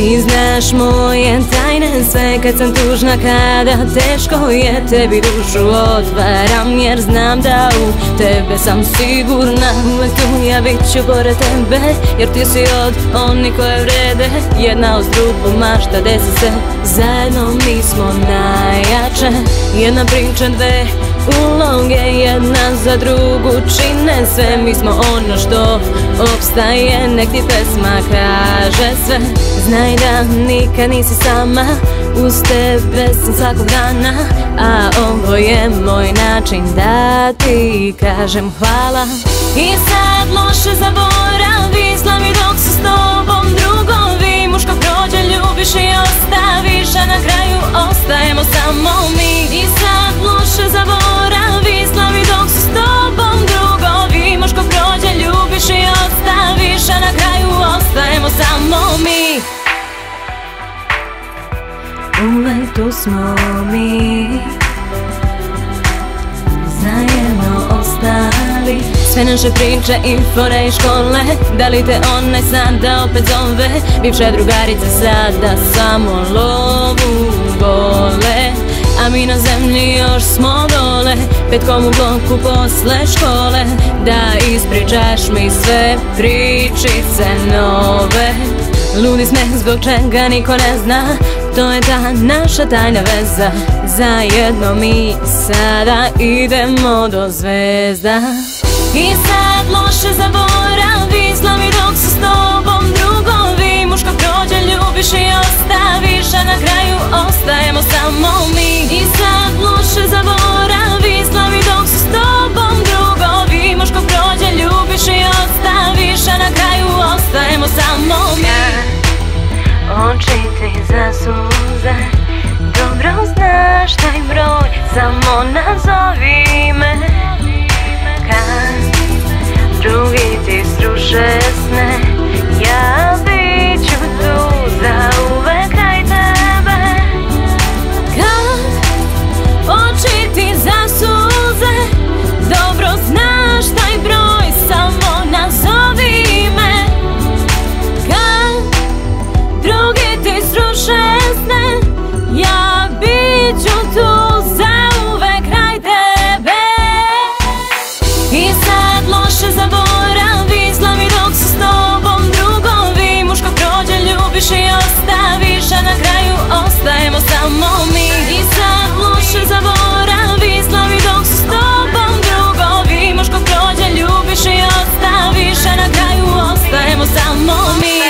Ti znaš moje tajne sve kad sam tužna, kada teško je, tebi dušu otvaram jer znam da u tebe sam sigurna. Uvek tu ja bit ću pored tebe jer ti si od onih koje vrede. Jedna uz drugu mašta desi se, zajedno mi smo najjače. Jedna priča, dve uloge, jedna za drugu čine sve. Mi smo ono što opstaje, nek ti pesma kaže sve. Znaj da nikad nisi sama, uz tebe sam svakog dana. A ovo je moj način da ti kažem hvala. I sad loše zaboravi, slavi dok su s tobom drugovi. Muško prođe, ljubiš i ostaviš, a na kraju ostajemo samo mi. I sad loše zaboravi, slavi dok su s tobom drugovi. Muško prođe, ljubiš i ostaviš, a na kraju ostajemo samo mi. Uvek tu smo mi, zajedno ostali. Sve naše priče i fore iz škole, da li te onaj sada opet zove? Bivša drugarica sada samo lovu vole, a mi na zemlji još smo dole, petkom u bloku posle škole. Da ispričaš mi sve pričice nove. Ludi smeh zbog čega niko ne zna, to je ta naša tajna veza. Zajedno mi sada idemo do zvezda. I sad loše zaboravi, slavi dok su s tobom drugovi. Muško prođe, ljubiš i ostaviš, a na kraju ostajemo samo mi. I sad loše zaboravi, slavi dok su s tobom drugovi. Muško prođe, ljubiš i ostaviš, a na kraju ostajemo samo mi. Oči ti zasuze, dobro znaš taj broj, samo nazovi me. Kad drugi ti sruše sne, ja bit ću tu zauvek kraj tebe. Kad oči ti zasuze, dobro znaš taj broj, samo nazovi me. Kad drugi ti sruše sne, ja bit ću tu zauvek kraj tebe. I sad loše zaboravi, slavi dok su s tobom drugovi. Muško prođe, ljubiš i ostaviš, a na kraju ostajemo samo mi. I sad loše zaboravi, slavi dok su s tobom drugovi. Muško prođe, ljubiš i ostaviš, a na kraju ostajemo samo mi.